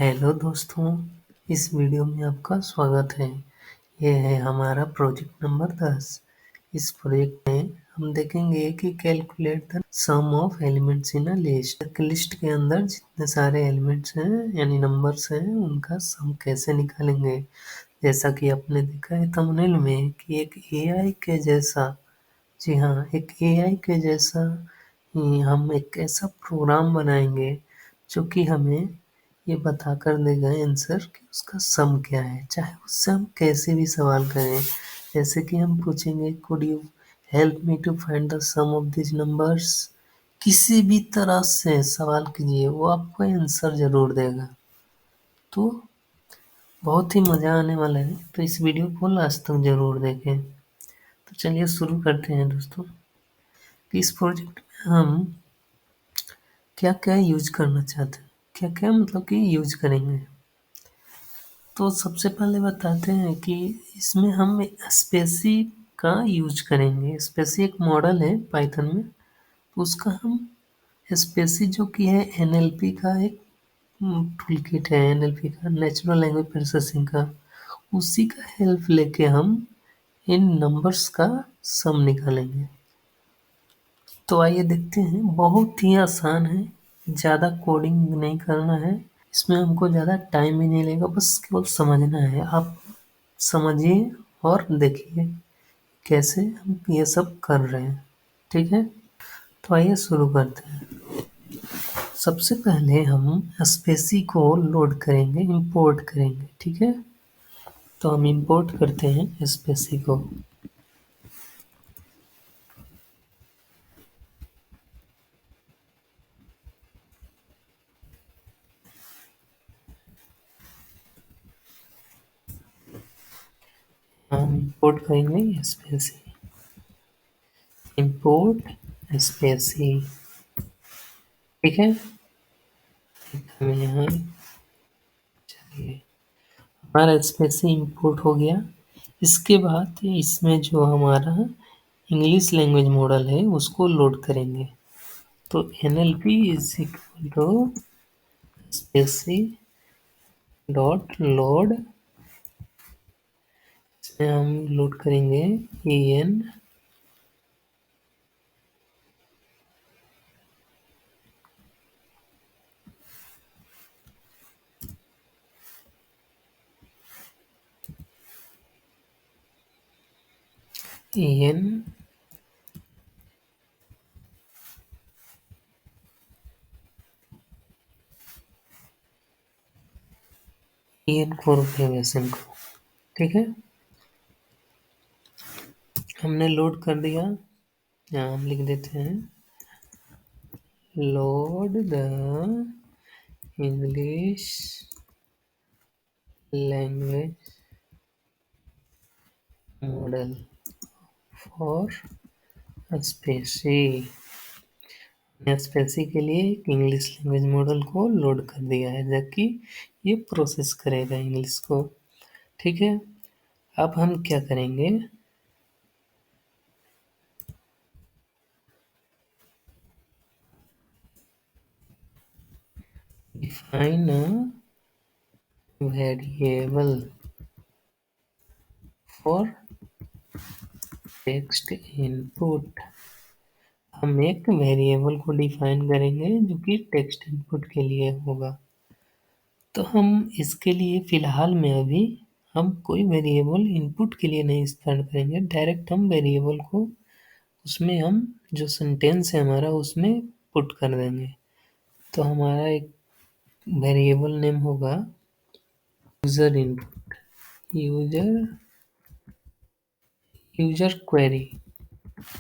Hello दोस्तों, इस video में आपका स्वागत है। ये है हमारा प्रोजेक्ट नंबर 10। इस प्रोजेक्ट में हम देखेंगे कि calculate the sum of elements in a list. List के अंदर जितने सारे एलिमेंट्स हैं यानी नंबर्स हैं उनका सम कैसे निकालेंगे। जैसा कि आपने देखा है थंबनेल में कि एक एआई के जैसा, जी हाँ, एक एआई के जैसा ही हम एक ऐसा प्रोग्राम बनाएंगे जो कि हमें ये बताकर देगा आंसर कि उसका सम क्या है, चाहे उससे हम कैसे भी सवाल करें। जैसे कि हम पूछेंगे could you help me to find the sum of this numbers. किसी भी तरह से सवाल कीजिए, वो आपको आंसर जरूर देगा। तो बहुत ही मज़ा आने वाला है, तो इस वीडियो को लास्ट तक जरूर देखें। तो चलिए शुरू करते हैं दोस्तों। इस प्रोजेक्ट में हम क्या क्या यूज करना चाहते हैं, क्या क्या मतलब कि यूज करेंगे। तो सबसे पहले बताते हैं कि इसमें हम स्पेसी का यूज करेंगे। स्पेसी एक मॉडल है पाइथन में, तो उसका हम स्पेसी जो कि है एनएलपी का एक टूल किट है, एनएलपी का नेचुरल लैंग्वेज प्रोसेसिंग का, उसी का हेल्प लेके हम इन नंबर्स का सम निकालेंगे। तो आइए देखते हैं, बहुत ही आसान है, ज़्यादा कोडिंग नहीं करना है, इसमें हमको ज़्यादा टाइम भी नहीं लगेगा, बस केवल समझना है। आप समझिए और देखिए कैसे हम ये सब कर रहे हैं, ठीक है। तो आइए शुरू करते हैं। सबसे पहले हम स्पेसी को लोड करेंगे, इंपोर्ट करेंगे, ठीक है। तो हम इंपोर्ट करते हैं स्पेसी को। हम इंपोर्ट करेंगे स्पेसी, इंपोर्ट स्पेसी, ठीक है। हम यहाँ चलिए, हमारा स्पेसी इंपोर्ट हो गया। इसके बाद इसमें जो हमारा इंग्लिश लैंग्वेज मॉडल है उसको लोड करेंगे। तो NLP is equal to spaCy dot load, इसमें हम लोड करेंगे en को रुकेंगे एसन को, ठीक है। हमने लोड कर दिया, यहाँ हम लिख देते हैं load the English language model for spaCy. SpaCy के लिए एक इंग्लिश लैंग्वेज मॉडल को लोड कर दिया है जबकि ये प्रोसेस करेगा इंग्लिश को, ठीक है। अब हम क्या करेंगे, define a variable for text input. हम एक वेरिएबल को डिफाइन करेंगे जो कि टेक्स्ट इनपुट के लिए होगा। तो हम इसके लिए फिलहाल में अभी हम कोई वेरिएबल इनपुट के लिए नहीं स्टार्ट करेंगे, डायरेक्ट हम वेरिएबल को उसमें हम जो सेंटेंस है हमारा उसमें पुट कर देंगे। तो हमारा एक वेरिएबल नेम होगा यूजर इनपुट, यूजर क्वेरी,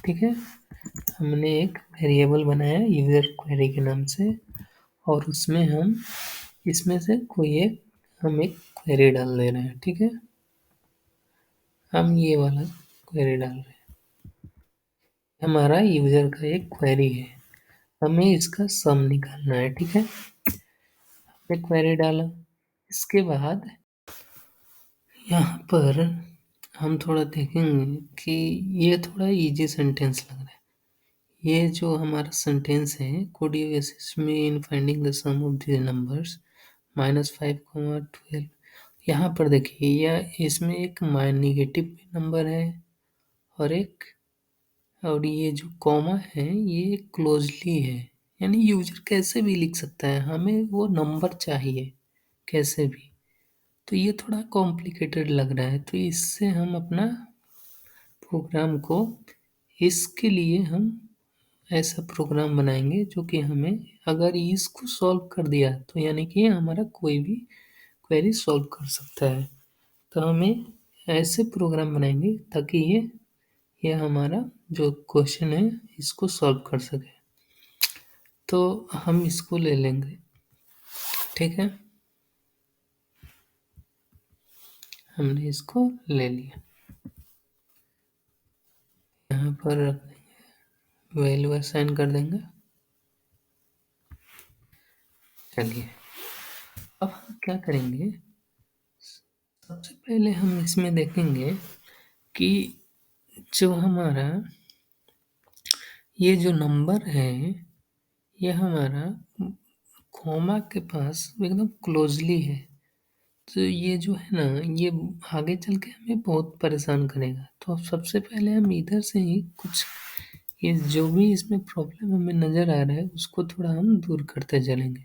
ठीक है। हमने एक वेरिएबल बनाया यूजर क्वेरी के नाम से, और उसमें हम इसमें से कोई एक हम एक क्वेरी डाल दे रहे हैं, ठीक है। हम ये वाला क्वेरी डाल रहे हैं, हमारा यूजर का एक क्वेरी है, हमें इसका सम निकालना है, ठीक है। हमने क्वेरी डाला, इसके बाद यहाँ पर हम थोड़ा देखेंगे कि ये थोड़ा इजी सेंटेंस लग रहा है। ये जो हमारा सेंटेंस है, could you assist me in finding the sum of the numbers, -5, 12। यहाँ पर देखिए यह इसमें एक नेगेटिव नंबर है और ये जो कॉमा है ये क्लोजली है, यानी यूजर कैसे भी लिख सकता है, हमें वो नंबर चाहिए कैसे भी। तो ये थोड़ा कॉम्प्लिकेटेड लग रहा है, तो इससे हम अपना प्रोग्राम को, इसके लिए हम ऐसा प्रोग्राम बनाएंगे जो कि हमें अगर इसको सॉल्व कर दिया तो यानी कि हमारा कोई भी क्वेरी सॉल्व कर सकता है। तो हमें ऐसे प्रोग्राम बनाएंगे ताकि ये हमारा जो क्वेश्चन है इसको सॉल्व कर सके। तो हम इसको ले लेंगे, ठीक है, हमने इसको ले लिया, यहाँ पर रख देंगे, वैल्यू असाइन कर देंगे। चलिए अब हम क्या करेंगे, सबसे पहले हम इसमें देखेंगे कि जो हमारा ये जो नंबर है ये हमारा कॉमा के पास एकदम क्लोजली है, तो ये जो है ना ये आगे चल के हमें बहुत परेशान करेगा। तो अब सबसे पहले हम इधर से ही कुछ ये जो भी इसमें प्रॉब्लम हमें नज़र आ रहा है उसको थोड़ा हम दूर करते चलेंगे।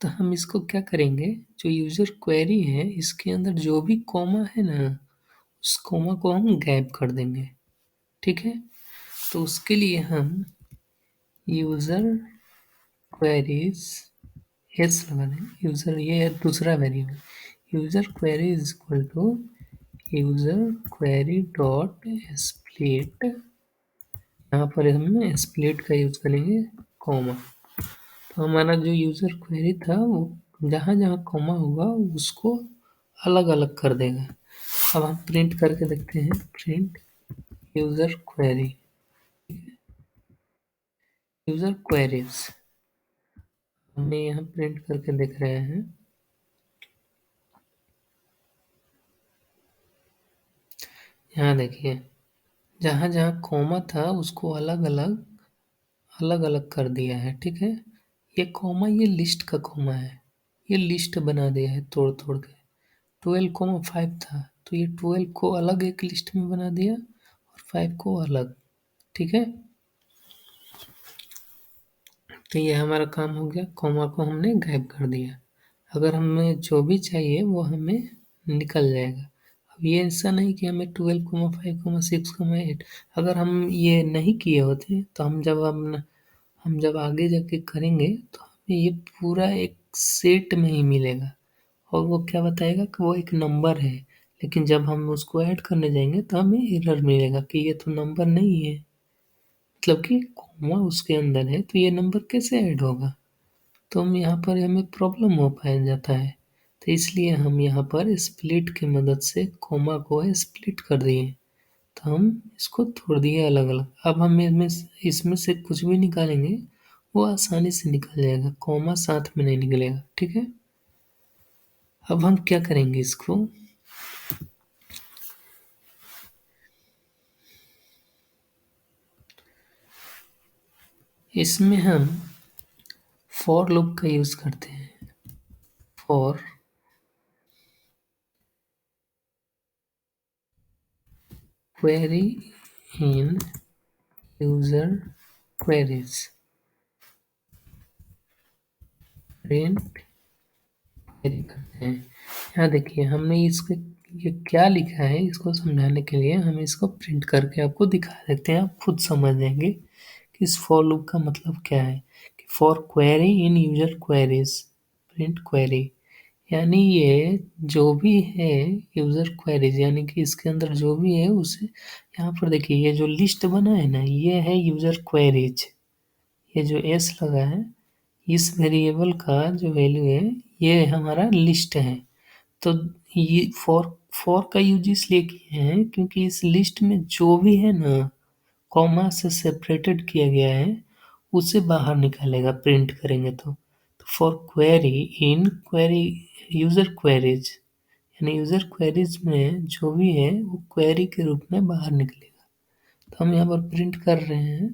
तो हम इसको क्या करेंगे, जो यूजर क्वेरी है इसके अंदर जो भी कॉमा है ना उस कॉमा को हम गायब कर देंगे, ठीक है। तो उसके लिए हम यूजर क्वेरीज एस लगा देंगे, यूजर ये है दूसरा variable, user query is equal to user query dot split, यहाँ पर हम स्प्लिट का यूज करेंगे कॉमा। तो हमारा जो यूजर क्वेरी था वो जहाँ जहाँ कॉमा होगा उसको अलग अलग कर देगा। अब हम प्रिंट करके देखते हैं, print user query, user queries हमें यहाँ प्रिंट करके देख रहे हैं। यहाँ देखिए जहाँ जहाँ कॉमा था उसको अलग अलग कर दिया है, ठीक है। ये कॉमा ये लिस्ट का कॉमा है, ये लिस्ट बना दिया है तोड़ तोड़ के। 12,5 था तो ये 12 को अलग एक लिस्ट में बना दिया और 5 को अलग, ठीक है। तो ये हमारा काम हो गया, कॉमा को हमने गायब कर दिया। अगर हमें जो भी चाहिए वो हमें निकल जाएगा। अब ये ऐसा नहीं कि हमें 12,5,6,8, अगर हम ये नहीं किए होते तो हम जब आगे जाके करेंगे तो हमें ये पूरा एक सेट में ही मिलेगा और वो क्या बताएगा कि वो एक नंबर है, लेकिन जब हम उसको ऐड करने जाएंगे तो हमें एरर मिलेगा कि ये तो नंबर नहीं है, मतलब कि कॉमा उसके अंदर है तो ये नंबर कैसे ऐड होगा। तो हम यहाँ पर हमें प्रॉब्लम हो पाया जाता है, तो इसलिए हम यहाँ पर स्प्लिट की मदद से कॉमा को स्प्लिट कर दिए, तो हम इसको तोड़ दिए अलग अलग। अब हम इसमें से कुछ भी निकालेंगे वो आसानी से निकल जाएगा, कॉमा साथ में नहीं निकलेगा, ठीक है। अब हम क्या करेंगे, इसको इसमें हम फॉर लूप का यूज करते हैं, for query in user queries print query करते हैं। यहाँ देखिए हमने इसको ये क्या लिखा है इसको समझाने के लिए हम इसको प्रिंट करके आपको दिखा देते हैं, आप खुद समझ जाएंगे कि इस फॉर लूप का मतलब क्या है। कि for query in user queries print query, यानी ये जो भी है यूजर क्वेरीज, यानी कि इसके अंदर जो भी है उसे, यहाँ पर देखिए ये जो लिस्ट बना है ना ये है यूजर क्वेरीज, ये जो एस लगा है इस वेरिएबल का जो वैल्यू है ये हमारा लिस्ट है। तो ये फॉर का यूज इसलिए किए हैं क्योंकि इस लिस्ट में जो भी है ना कॉमा से सेपरेटेड किया गया है उसे बाहर निकालेगा प्रिंट करेंगे तो for query in query user queries, यानी यूजर क्वेरीज में जो भी है वो क्वेरी के रूप में बाहर निकलेगा। तो हम यहाँ पर प्रिंट कर रहे हैं,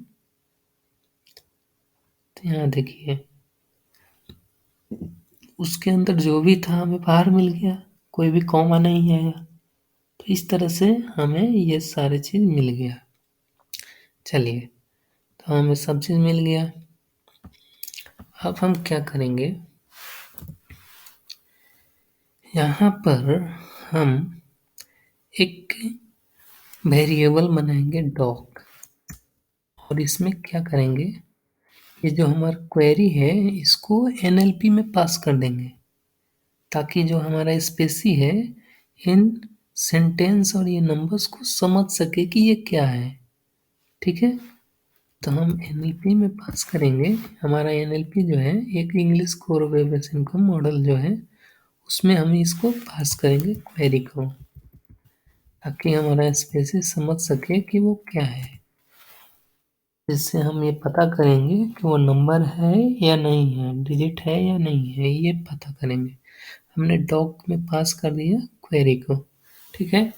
तो यहाँ देखिए उसके अंदर जो भी था हमें बाहर मिल गया, कोई भी कॉमा नहीं आया। तो इस तरह से हमें ये सारी चीज़ मिल गया। चलिए, तो हमें सब चीज़ मिल गया। अब हम क्या करेंगे, यहाँ पर हम एक वेरिएबल बनाएंगे डॉग, और इसमें क्या करेंगे, ये जो हमारा क्वेरी है इसको एनएलपी में पास कर देंगे, ताकि जो हमारा स्पेसी है इन सेंटेंस और ये नंबर्स को समझ सके कि ये क्या है। ठीक है, तो हम एनएलपी में पास करेंगे। हमारा एनएलपी जो है एक इंग्लिश कोर वेब एसिंक्रोन मॉडल जो है, उसमें हम इसको पास करेंगे क्वेरी को, ताकि हमारा स्पेसी समझ सके कि वो क्या है। जिससे हम ये पता करेंगे कि वो नंबर है या नहीं है, डिजिट है या नहीं है, ये पता करेंगे। हमने डॉग में पास कर दिया क्वेरी को। ठीक है,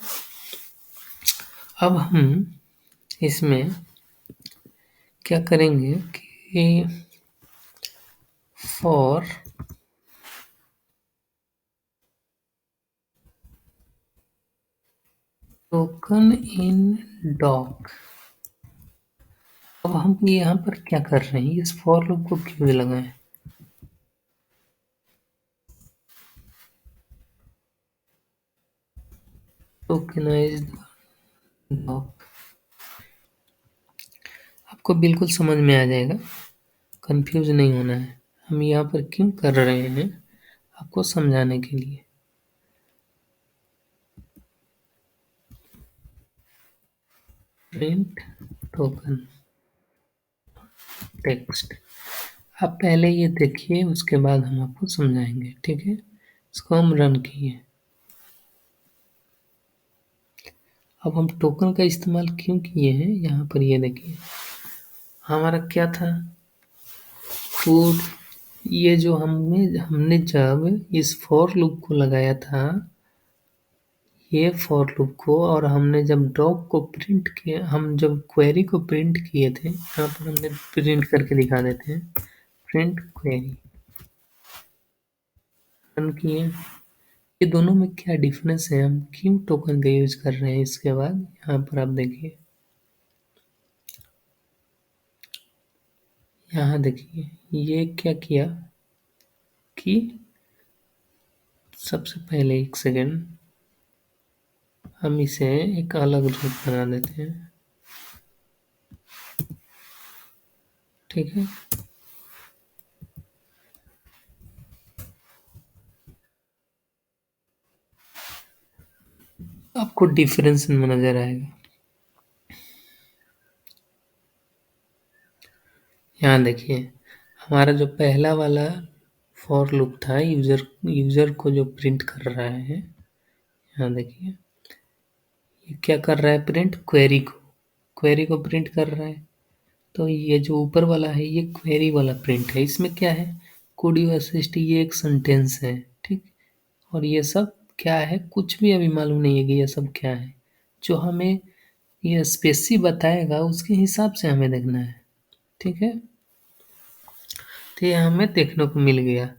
अब हम इसमें क्या करेंगे कि फॉर टोकन इन डॉग। अब हम यहाँ पर क्या कर रहे हैं, इस फॉर लूप को क्यों लगाएं। टोकनाइज्ड डॉग आपको बिल्कुल समझ में आ जाएगा, कंफ्यूज नहीं होना है। हम यहाँ पर क्यों कर रहे हैं, आपको समझाने के लिए। प्रिंट टोकन टेक्स्ट, आप पहले ये देखिए, उसके बाद हम आपको समझाएंगे। ठीक है, इसको हम रन किए। अब हम टोकन का इस्तेमाल क्यों किए हैं, यहाँ पर ये देखिए, हमारा क्या था, फूड। ये जो हमने जब इस फॉर लूप को लगाया था, ये फॉर लूप को, और हमने जब डॉग को प्रिंट किया, हम जब क्वेरी को प्रिंट किए थे, यहाँ पर हमने प्रिंट करके दिखा देते हैं, प्रिंट क्वेरी रन किए। ये दोनों में क्या डिफरेंस है, हम क्यों टोकन का यूज कर रहे हैं। इसके बाद यहाँ पर आप देखिए, यहाँ देखिए ये क्या किया कि सबसे पहले एक सेकेंड हम इसे एक अलग रूप बना देते हैं। ठीक है, आपको डिफरेंस नजर आएगा। यहाँ देखिए, हमारा जो पहला वाला फॉर लूप था, यूजर को जो प्रिंट कर रहा है, यहाँ देखिए ये क्या कर रहा है, प्रिंट क्वेरी को प्रिंट कर रहा है। तो ये जो ऊपर वाला है ये क्वेरी वाला प्रिंट है। इसमें क्या है, कुड यू असिस्ट, ये एक सेंटेंस है। ठीक, और ये सब क्या है, कुछ भी अभी मालूम नहीं है कि ये सब क्या है। जो हमें ये स्पेसी बताएगा उसके हिसाब से हमें देखना है। ठीक है, तो ये हमें देखने को मिल गया।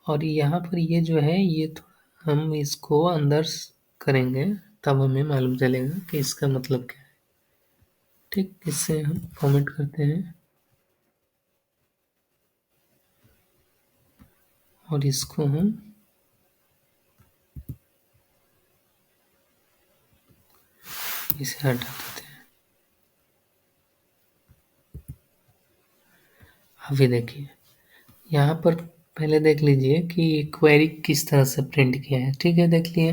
और यहाँ पर ये जो है, ये थोड़ा हम इसको अंदर करेंगे, तब हमें मालूम चलेगा कि इसका मतलब क्या है। ठीक, इससे हम कमेंट करते हैं और इसको हम इसे हटा देते हैं। अभी देखिए, यहाँ पर पहले देख लीजिए कि क्वेरी किस तरह से प्रिंट किया है। ठीक है, देख लिए।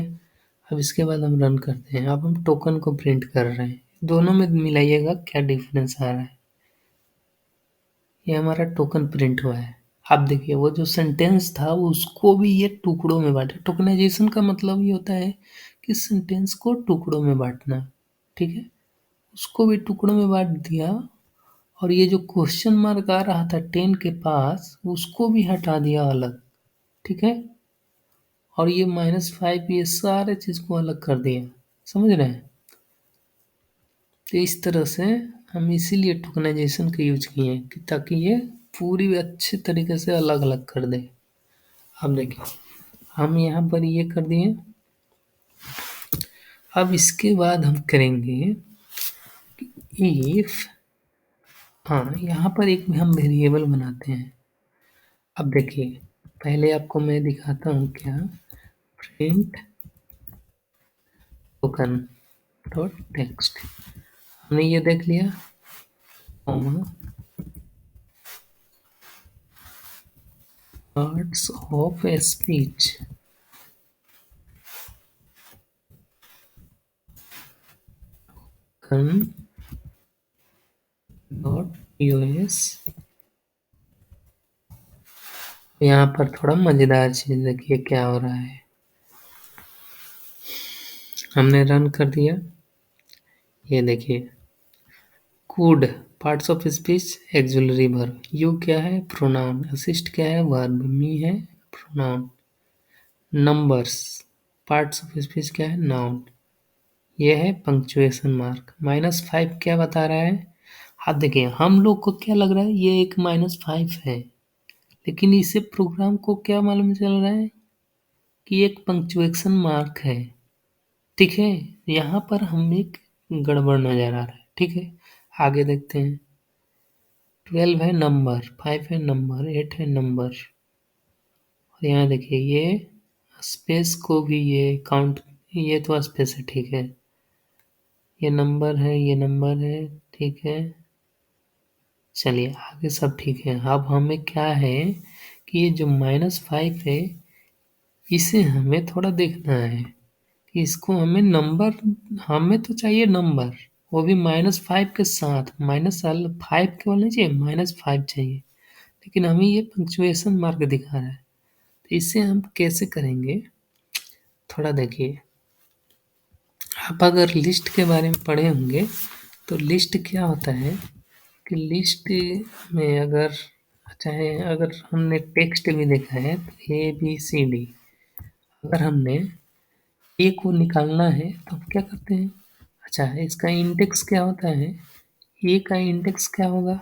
अब इसके बाद हम रन करते हैं। अब हम टोकन को प्रिंट कर रहे हैं, दोनों में मिलाइएगा क्या डिफरेंस आ रहा है। ये हमारा टोकन प्रिंट हुआ है। आप देखिए, वो जो सेंटेंस था उसको भी ये टुकड़ों में बांटा। टोकनाइजेशन का मतलब ये होता है कि सेंटेंस को टुकड़ों में बांटना। ठीक है, उसको भी टुकड़ों में बांट दिया, और ये जो क्वेश्चन मार्क आ रहा था 10 के पास, उसको भी हटा दिया अलग। ठीक है, और ये -5, ये सारे चीज को अलग कर दिया। समझ रहे हैं, तो इस तरह से हम इसीलिए टोकनाइजेशन का यूज किए हैं कि ताकि ये पूरी अच्छे तरीके से अलग अलग कर दे। अब देखिए हम यहाँ पर ये कर दिए। अब इसके बाद हम करेंगे इफ, हाँ यहाँ पर एक हम वेरिएबल बनाते हैं। अब देखिए पहले आपको मैं दिखाता हूँ क्या, प्रिंट टोकन डॉट टेक्स्ट, हमने ये देख लिया, कॉमा पार्ट्स ऑफ स्पीच कन डॉट यूएस। यहाँ पर थोड़ा मजेदार चीज देखिए क्या हो रहा है, हमने रन कर दिया, ये देखिए could parts of speech auxiliary verb, you क्या है प्रोनाउन, असिस्ट क्या है वर्ब, मी है pronoun, numbers parts of speech क्या है नाउन, ये है पंक्चुएशन मार्क, -5 क्या बता रहा है। आप देखिए हम लोग को क्या लग रहा है ये एक -5 है, लेकिन इसे प्रोग्राम को क्या मालूम चल रहा है कि एक पंक्चुएशन मार्क है। ठीक है, यहाँ पर हम एक गड़बड़ नजर आ रहा है। ठीक है, आगे देखते हैं। 12 है नंबर, 5 है नंबर, 8 है नंबर, और यहाँ देखिए ये स्पेस को भी ये काउंट, ये तो स्पेस है। ठीक है, ये नंबर है, ये नंबर है। ठीक है, चलिए आगे सब ठीक है। अब हमें क्या है कि ये जो -5 है इसे हमें थोड़ा देखना है कि इसको हमें नंबर, हमें तो चाहिए नंबर, वो भी -5 के साथ, -5 केवल नहीं चाहिए, -5 चाहिए, लेकिन हमें ये पंक्चुएशन मार्क दिखा रहा है। तो इसे हम कैसे करेंगे, थोड़ा देखिए। आप अगर लिस्ट के बारे में पढ़े होंगे तो लिस्ट क्या होता है कि लिस्ट में अगर चाहे अगर हमने टेक्स्ट भी देखा है तो ABCD, अगर हमने ए को निकालना है तो हम क्या करते हैं, अच्छा इसका इंडेक्स क्या होता है, ए का इंडेक्स क्या होगा,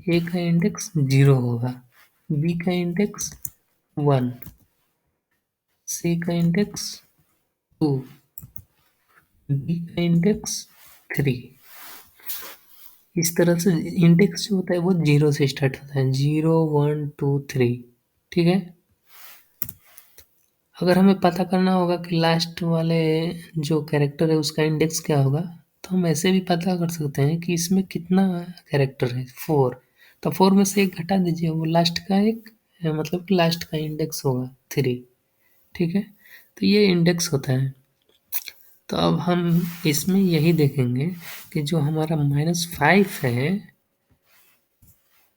ए का इंडेक्स 0 होगा, बी का इंडेक्स 1, सी का इंडेक्स 2, डी का इंडेक्स 3। इस तरह से इंडेक्स जो होता है वो 0 से स्टार्ट होता है, 0 1 2 3। ठीक है, अगर हमें पता करना होगा कि लास्ट वाले जो कैरेक्टर है उसका इंडेक्स क्या होगा, तो हम ऐसे भी पता कर सकते हैं कि इसमें कितना कैरेक्टर है, 4, तो 4 में से एक घटा दीजिए, वो लास्ट का एक मतलब कि लास्ट का इंडेक्स होगा 3। ठीक है, तो ये इंडेक्स होता है। तो अब हम इसमें यही देखेंगे कि जो हमारा -5 है,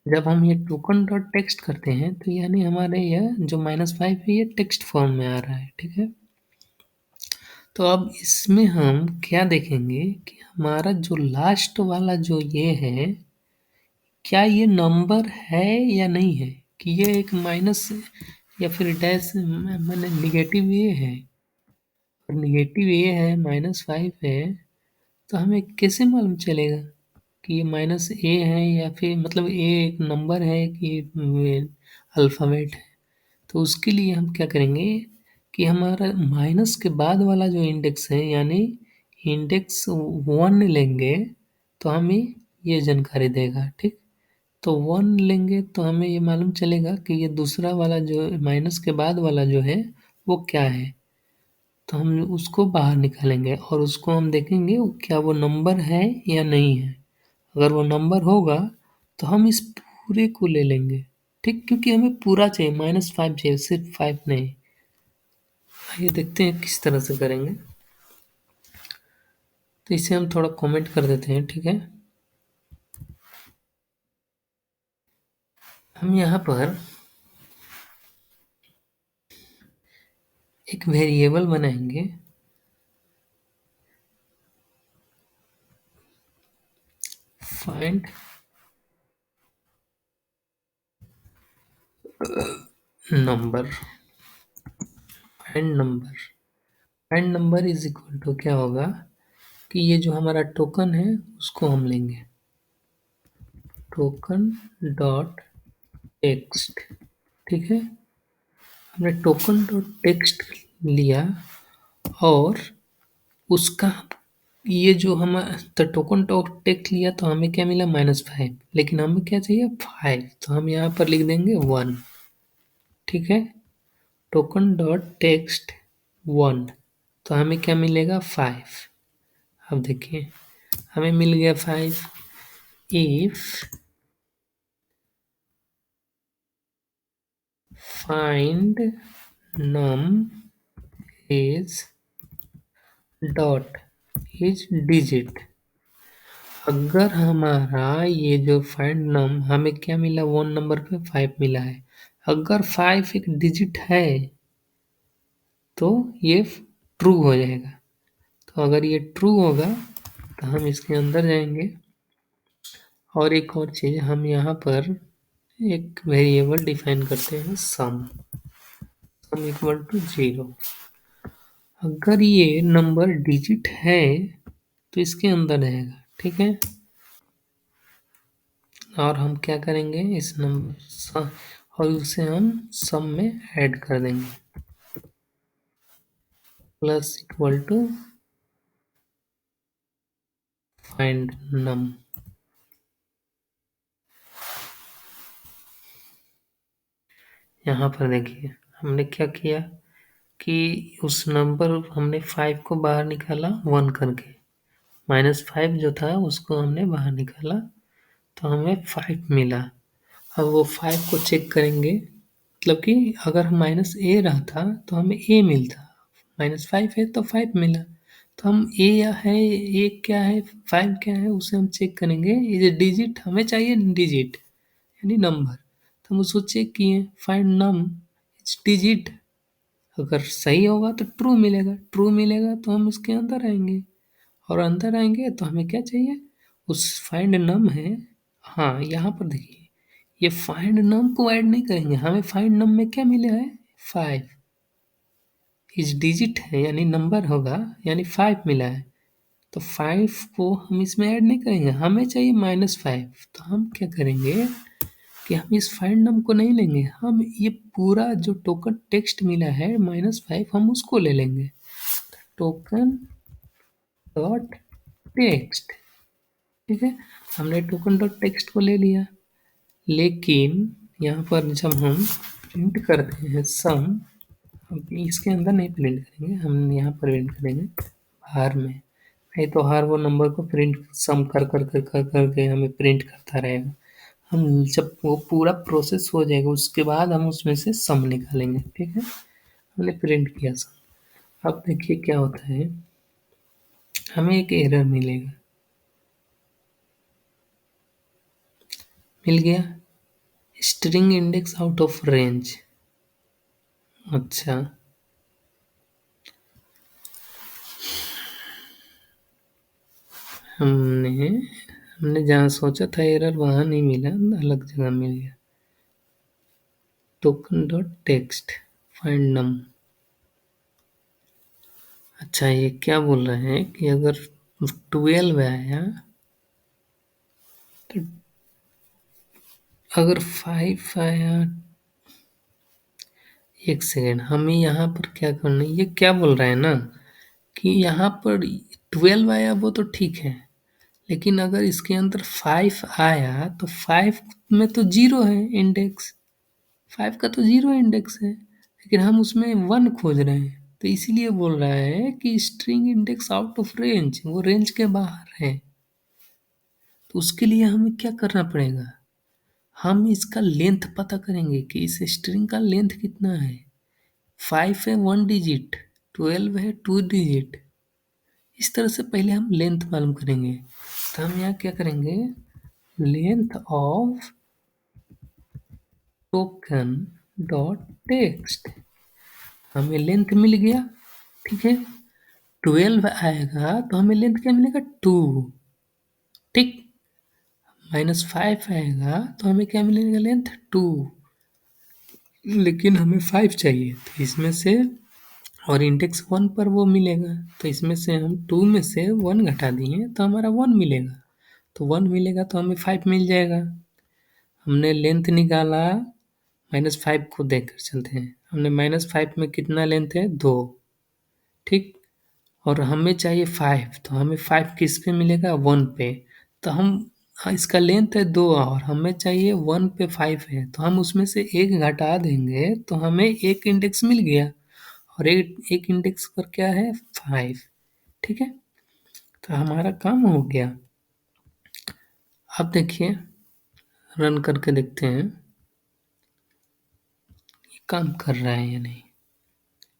जब हम ये टोकन डॉट टेक्स्ट करते हैं तो यानी हमारे यह जो -5 है ये टेक्स्ट फॉर्म में आ रहा है। ठीक है, तो अब इसमें हम क्या देखेंगे कि हमारा जो लास्ट वाला जो ये है, क्या ये नंबर है या नहीं है, कि ये एक माइनस या फिर डैश मैंने निगेटिव ये है, और निगेटिव ये है -5 है, तो हमें कैसे मालूम चलेगा कि ये -a है या फिर मतलब a एक नंबर है कि अल्फ़ाबेट है। तो उसके लिए हम क्या करेंगे कि हमारा माइनस के बाद वाला जो इंडेक्स है यानी इंडेक्स 1 लेंगे तो हमें ये जानकारी देगा। ठीक, तो 1 लेंगे तो हमें ये मालूम चलेगा कि ये दूसरा वाला जो माइनस के बाद वाला जो है वो क्या है, तो हम उसको बाहर निकालेंगे और उसको हम देखेंगे क्या वो नंबर है या नहीं है। अगर वो नंबर होगा तो हम इस पूरे को ले लेंगे। ठीक, क्योंकि हमें पूरा चाहिए, -5 चाहिए, सिर्फ 5 नहीं। आइए देखते हैं किस तरह से करेंगे। तो इसे हम थोड़ा कमेंट कर देते हैं। ठीक है, हम यहाँ पर एक वेरिएबल बनाएंगे, find number, find number, find number is equal to क्या होगा कि ये जो हमारा टोकन है उसको हम लेंगे, टोकन डॉट टेक्स्ट। ठीक है, हमने टोकन डॉट टेक्स्ट लिया और उसका ये जो हम तो टोकन डॉट टेक्स्ट लिया तो हमें क्या मिला -5, लेकिन हमें क्या चाहिए 5, तो हम यहाँ पर लिख देंगे 1। ठीक है, टोकन डॉट टेक्स्ट 1, तो हमें क्या मिलेगा 5। अब देखिए हमें मिल गया 5। If find num is dot is digit, अगर हमारा ये जो फाइंड नम हमें क्या मिला 1 नंबर पे 5 मिला है, अगर 5 एक डिजिट है तो ये ट्रू हो जाएगा। तो अगर ये ट्रू होगा तो हम इसके अंदर जाएंगे और एक और चीज़ हम यहाँ पर एक वेरिएबल डिफाइन करते हैं सम इक्वल टू 0। अगर ये नंबर डिजिट है तो इसके अंदर रहेगा। ठीक है, और हम क्या करेंगे इस नंबर और उसे हम सम में ऐड कर देंगे प्लस इक्वल टू फाइंड नम। यहाँ पर देखिए हमने क्या किया कि उस नंबर हमने 5 को बाहर निकाला 1 करके, -5 जो था उसको हमने बाहर निकाला तो हमें 5 मिला। अब वो 5 को चेक करेंगे, मतलब कि अगर -a रहता तो हमें a मिलता, -5 है तो 5 मिला, तो हम a है, a क्या है, 5 क्या है उसे हम चेक करेंगे। ये डिजिट हमें चाहिए, डिजिट यानी नंबर, तो हम उसको चेक किए फाइंड नम इट्स डिजिट, अगर सही होगा तो ट्रू मिलेगा, ट्रू मिलेगा तो हम इसके अंदर आएंगे और अंदर आएंगे तो हमें क्या चाहिए उस फाइंड नम है। हाँ यहाँ पर देखिए ये फाइंड नम को ऐड नहीं करेंगे, हमें फाइंड नम में क्या मिला है 5, इस डिजिट है यानी नंबर होगा यानी 5 मिला है, तो 5 को हम इसमें ऐड नहीं करेंगे, हमें चाहिए -5। तो हम क्या करेंगे कि हम इस फाइंड नम को नहीं लेंगे, हम ये पूरा जो टोकन टेक्स्ट मिला है -5 हम उसको ले लेंगे, टोकन डॉट टेक्स्ट। ठीक है, हमने टोकन डॉट टेक्स्ट को ले लिया, लेकिन यहाँ पर जब हम प्रिंट करते हैं सम, हम इसके अंदर नहीं प्रिंट करेंगे, हम यहाँ पर प्रिंट करेंगे बाहर में, नहीं तो हर वो नंबर को प्रिंट सम कर के हमें प्रिंट करता रहेगा। हम जब वो पूरा प्रोसेस हो जाएगा उसके बाद हम उसमें से सम निकालेंगे। ठीक है, हमने प्रिंट किया सम। अब देखिए क्या होता है, हमें एक एरर मिलेगा, मिल गया string index out of range. अच्छा, हमने हमने जहाँ सोचा था एरर वहाँ नहीं मिला, अलग जगह मिल गया। टोकन डॉट टेक्स्ट फाइंड नम। अच्छा, ये क्या बोल रहे हैं कि अगर 12 आया तो अगर 5 आया, एक सेकेंड हमें यहाँ पर क्या करना है, ये क्या बोल रहा है ना कि यहाँ पर 12 आया वो तो ठीक है, लेकिन अगर इसके अंदर 5 आया तो 5 में तो 0 है इंडेक्स, 5 का तो 0 इंडेक्स है, लेकिन हम उसमें 1 खोज रहे हैं, तो इसीलिए बोल रहा है कि string index out of range, वो रेंज के बाहर है। तो उसके लिए हमें क्या करना पड़ेगा, हम इसका लेंथ पता करेंगे कि इस स्ट्रिंग का लेंथ कितना है। 5 है 1 डिजिट, 12 है 2 डिजिट, इस तरह से पहले हम लेंथ मालूम करेंगे। तो हम यहाँ क्या करेंगे, length of token dot text, हमें लेंथ मिल गया। ठीक है, 12 आएगा तो हमें लेंथ क्या मिलेगा 2। ठीक, -5 आएगा तो हमें क्या मिलेगा लेंथ 2, लेकिन हमें 5 चाहिए तो इसमें से और इंडेक्स 1 पर वो मिलेगा, तो इसमें से हम 2 में से 1 घटा दिए तो हमारा 1 मिलेगा, तो 1 मिलेगा तो हमें 5 मिल जाएगा। हमने लेंथ निकाला, -5 को देखकर चलते हैं, हमने -5 में कितना लेंथ है 2, ठीक। और हमें चाहिए 5, तो हमें 5 किस पे मिलेगा 1 पे। तो हम इसका लेंथ है 2 और हमें चाहिए 1 पे 5 है, तो हम उसमें से एक घटा देंगे तो हमें एक इंडेक्स मिल गया और एक इंडेक्स पर क्या है 5, ठीक है। तो हमारा काम हो गया। अब देखिए, रन करके देखते हैं ये काम कर रहा है या नहीं।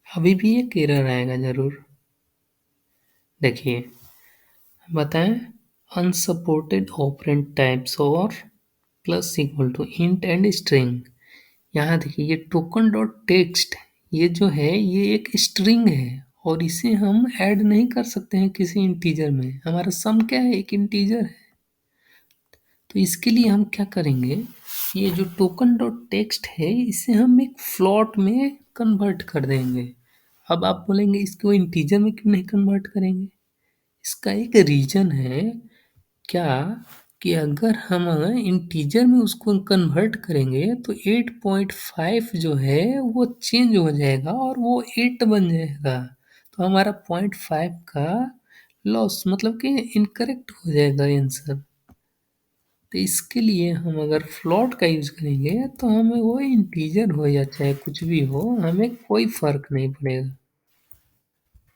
अभी भी एक एरर आएगा जरूर। देखिए बताएं, अनसपोर्टेड ऑपरेंड टाइप्स और plus equal to int and string. यहाँ देखिए ये टोकन डॉट टेक्स्ट, ये जो है ये एक स्ट्रिंग है और इसे हम ऐड नहीं कर सकते हैं किसी इंटीजर में। हमारा सम क्या है, एक इंटीजर है। तो इसके लिए हम क्या करेंगे, ये जो टोकन डॉट टेक्स्ट है इसे हम एक फ्लोट में कन्वर्ट कर देंगे। अब आप बोलेंगे इसको इंटीजर में क्यों नहीं कन्वर्ट करेंगे। इसका एक रीजन है क्या, कि अगर हम इंटीजर में उसको कन्वर्ट करेंगे तो 8.5 जो है वो चेंज हो जाएगा और वो 8 बन जाएगा। तो हमारा 0.5 का लॉस, मतलब कि इनकरेक्ट हो जाएगा आंसर। तो इसके लिए हम अगर फ्लोट का यूज़ करेंगे तो हमें वो इंटीजर हो या चाहे कुछ भी हो, हमें कोई फर्क नहीं पड़ेगा।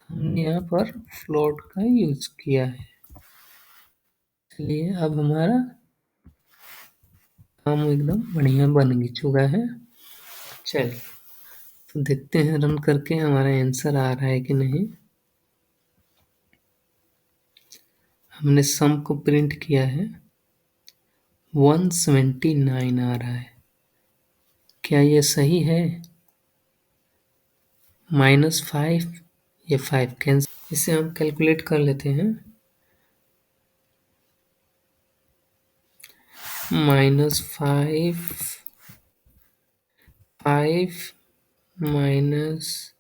हमने यहाँ पर फ्लोट का यूज़ किया है। चलिए अब हमारा काम एकदम बढ़िया बन चुका है। चलिए तो देखते हैं रन करके हमारा आंसर आ रहा है कि नहीं। हमने सम को प्रिंट किया है, 179 आ रहा है। क्या ये सही है? -5, ये 5 कैंसिल, इसे हम कैलकुलेट कर लेते हैं। -5, 5 -5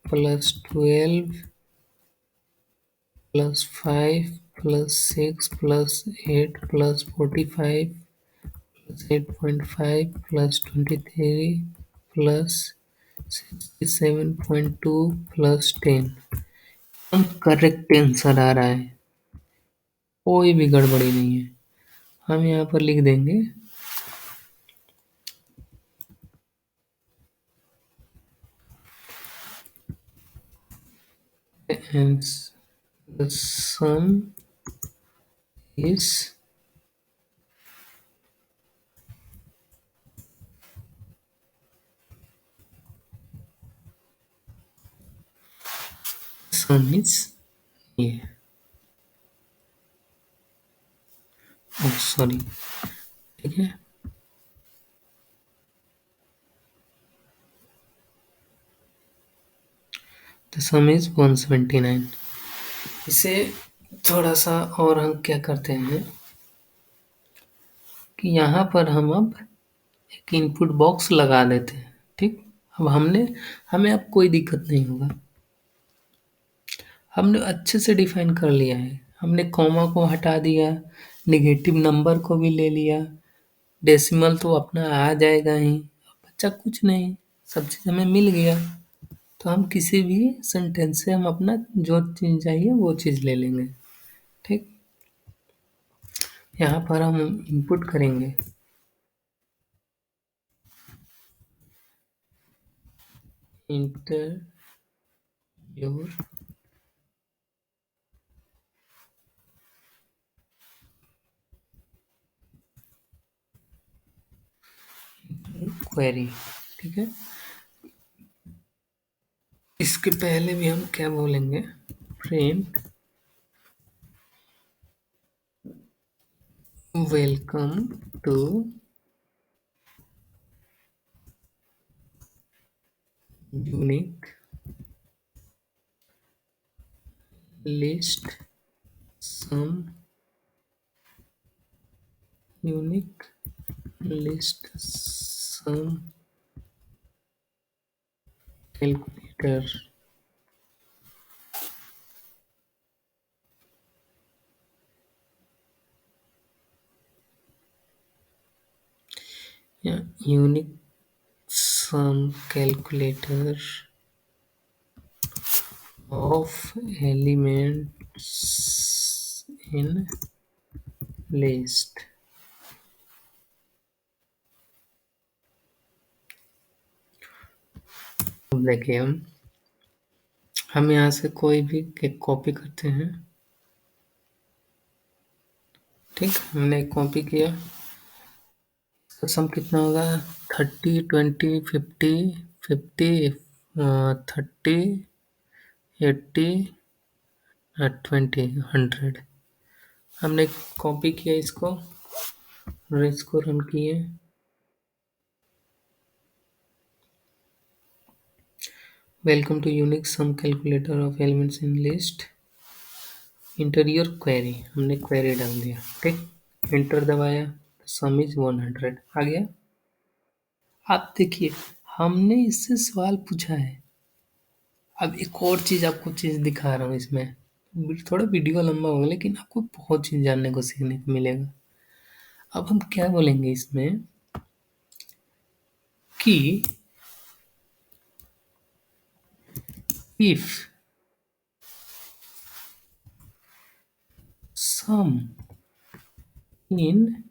+12 +5 +6 +8 +45 +8.5 +23 +67.2 +10। हम करेक्ट आंसर आ रहा है, कोई भी गड़बड़ी नहीं है। हम यहाँ पर लिख देंगे hence the sum is ये, सॉरी, ठीक है। The some is 179। इसे थोड़ा सा और हम क्या करते हैं कि यहाँ पर हम अब एक इनपुट बॉक्स लगा देते हैं, ठीक। अब हमें अब कोई दिक्कत नहीं होगा। हमने अच्छे से डिफाइन कर लिया है, हमने कॉमा को हटा दिया, नेगेटिव नंबर को भी ले लिया, डेसिमल तो अपना आ जाएगा ही, बच्चा कुछ नहीं, सब चीज़ हमें मिल गया। तो हम किसी भी सेंटेंस से हम अपना जो चीज़ चाहिए वो चीज़ ले लेंगे, ठीक। यहाँ पर हम इनपुट करेंगे इंटर योर क्वेरी, ठीक है। इसके पहले भी हम क्या बोलेंगे, print welcome to unique list sum unique list sum calculator. या unique sum calculator of elements in list। अब देखिए हम यहाँ से कोई भी कॉपी करते हैं। ठीक, हमने कॉपी किया तो सम कितना होगा 30 20 50 50 30 80 20 100। हमने कॉपी किया इसको और इसको रन किए। Welcome to unique sum calculator of elements in list, enter your query. हमने क्वेरी डाल दिया। ठीक, एंटर दबाया, सम इज 100 आ गया। आप देखिए हमने इससे सवाल पूछा है। अब एक और चीज आपको चीज दिखा रहा हूँ इसमें, थोड़ा वीडियो लंबा होगा लेकिन आपको बहुत चीज जानने को सीखने को मिलेगा। अब हम क्या बोलेंगे इसमें कि if sum in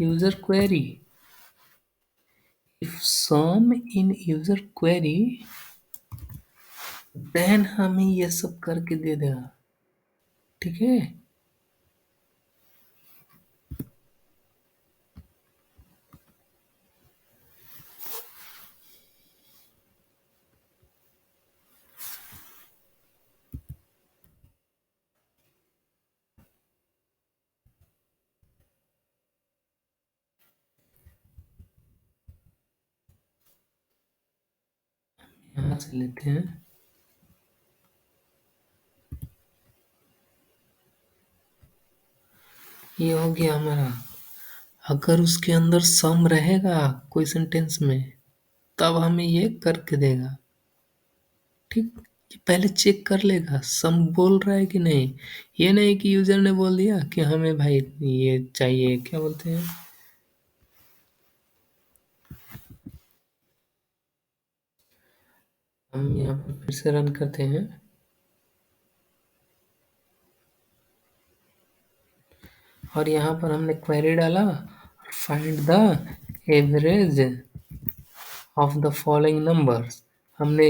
user query, if sum in user query, then हमें ये सब करके दे देगा। ठीक है, यहाँ से लेते हैं। ये हो गया हमारा। अगर उसके अंदर सम रहेगा कोई सेंटेंस में तब हमें ये करके देगा। ठीक, ये पहले चेक कर लेगा सम बोल रहा है कि नहीं। ये नहीं कि यूजर ने बोल दिया कि हमें भाई ये चाहिए, क्या बोलते हैं, हम यहाँ पर फिर से रन करते हैं और यहाँ पर हमने क्वेरी डाला, find the average of the following numbers. हमने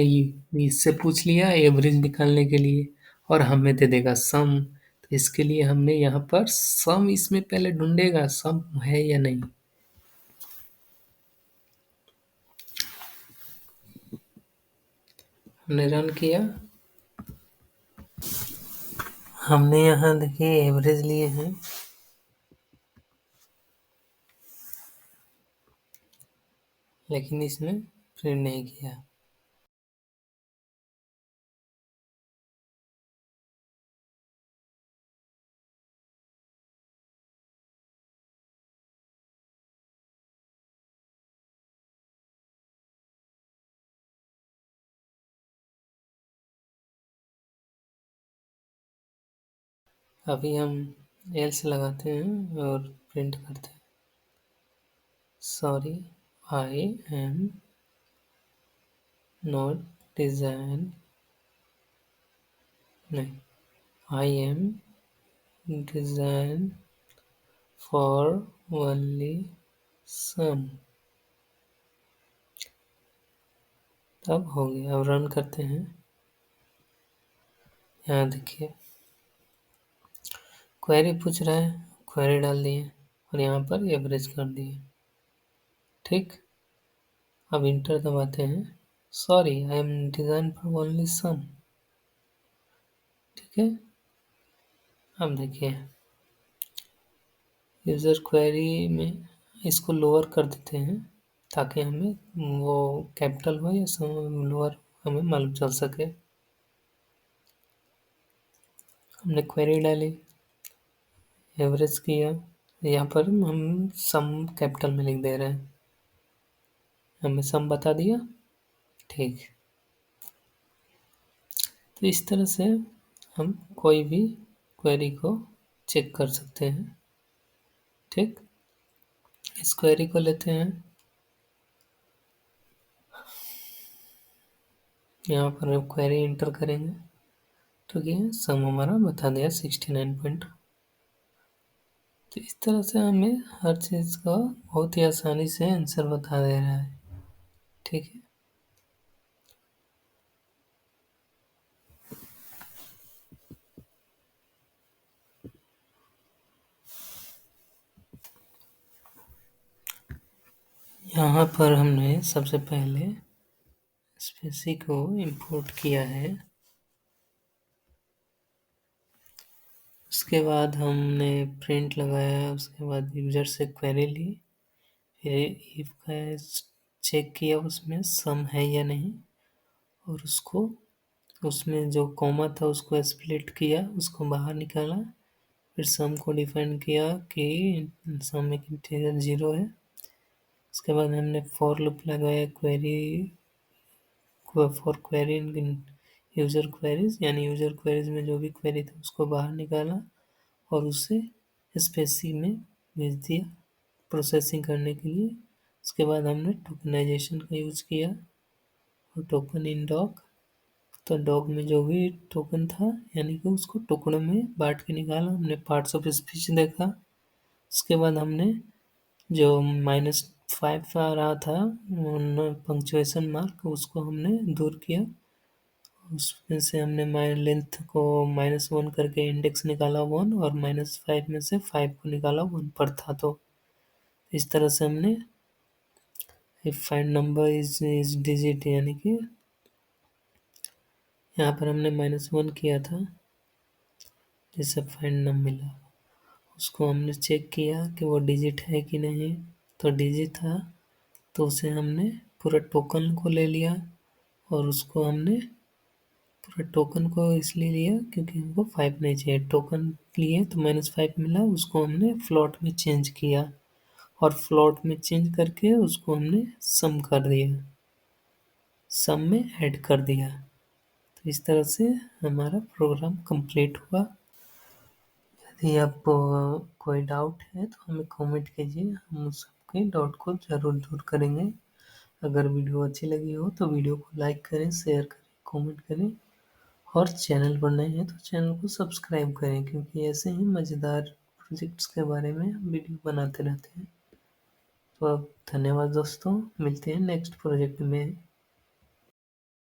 इससे पूछ लिया एवरेज निकालने के लिए और हमें दे देगा सम। तो इसके लिए हमने यहाँ पर सम इसमें पहले ढूंढेगा सम है या नहीं। हमने रन किया, हमने यहाँ देखिए एवरेज लिए हैं, लेकिन इसने प्रिंट नहीं किया। अभी हम एल्स लगाते हैं और प्रिंट करते हैं। Sorry, I am not design, नहीं, I am design for only some. तब हो गया। अब रन करते हैं। यहाँ देखिए क्वेरी पूछ रहा है, क्वेरी डाल दिए और यहाँ पर एवरेज कर दिए। ठीक, अब इंटर दबाते हैं। Sorry, I am design for only sum. ठीक है, अब देखिए यूजर क्वेरी में इसको लोअर कर देते हैं ताकि हमें वो कैपिटल हो या लोअर हमें मालूम चल सके। हमने क्वेरी डाली, एवरेज किया, यहाँ पर हम सम कैपिटल में लिख दे रहे हैं, हमें सम बता दिया। ठीक, तो इस तरह से हम कोई भी क्वेरी को चेक कर सकते हैं। ठीक, इस क्वेरी को लेते हैं, यहाँ पर हम क्वेरी इंटर करेंगे तो ये सम हमारा बता दिया 69 पॉइंट। तो इस तरह से हमें हर चीज़ का बहुत ही आसानी से आंसर बता दे रहा है। ठीक है। यहाँ पर हमने सबसे पहले स्पेसी को इंपोर्ट किया है। उसके बाद हमने प्रिंट लगाया, उसके बाद यूजर से क्वेरी ली, फिर इफ का चेक किया उसमें सम है या नहीं, और उसको उसमें जो कॉमा था उसको स्प्लिट किया, उसको बाहर निकाला, फिर सम को डिफाइन किया कि सम एक इंटीजर 0 है। उसके बाद हमने फॉर लूप लगाया for query in user queries, यानी यूजर क्वेरीज में जो भी क्वेरी था उसको बाहर निकाला और उसे स्पेसी में भेज दिया प्रोसेसिंग करने के लिए। उसके बाद हमने टोकनाइजेशन का यूज किया और टोकन इन डॉग, तो डॉग में जो भी टोकन था यानी कि उसको टुकड़ों में बांट के निकाला, हमने पार्ट्स ऑफ स्पीच देखा। उसके बाद हमने जो -5 आ रहा था पंक्चुएशन मार्क, उसको हमने दूर किया। उसमें से हमने लेंथ को -1 करके इंडेक्स निकाला 1, और -5 में से 5 को निकाला 1 पर था। तो इस तरह से हमने if find number is digit, यानी कि यहाँ पर हमने -1 किया था जिससे फाइंड नंबर मिला, उसको हमने चेक किया कि वो डिजिट है कि नहीं, तो डिजिट था, तो उसे हमने पूरा टोकन को ले लिया और उसको हमने पूरा टोकन को इसलिए लिया क्योंकि हमको 5 नहीं चाहिए। टोकन लिए तो -5 मिला, उसको हमने फ्लोट में चेंज किया और फ्लोट में चेंज करके उसको हमने सम कर दिया, सम में ऐड कर दिया। तो इस तरह से हमारा प्रोग्राम कंप्लीट हुआ। यदि आपको कोई डाउट है तो हमें कमेंट कीजिए, हम उस सबके डाउट को ज़रूर दूर करेंगे। अगर वीडियो अच्छी लगी हो तो वीडियो को लाइक करें, शेयर करें, कमेंट करें, और चैनल पर नए हैं तो चैनल को सब्सक्राइब करें, क्योंकि ऐसे ही मज़ेदार प्रोजेक्ट्स के बारे में हम वीडियो बनाते रहते हैं। तो अब धन्यवाद दोस्तों, मिलते हैं नेक्स्ट प्रोजेक्ट में।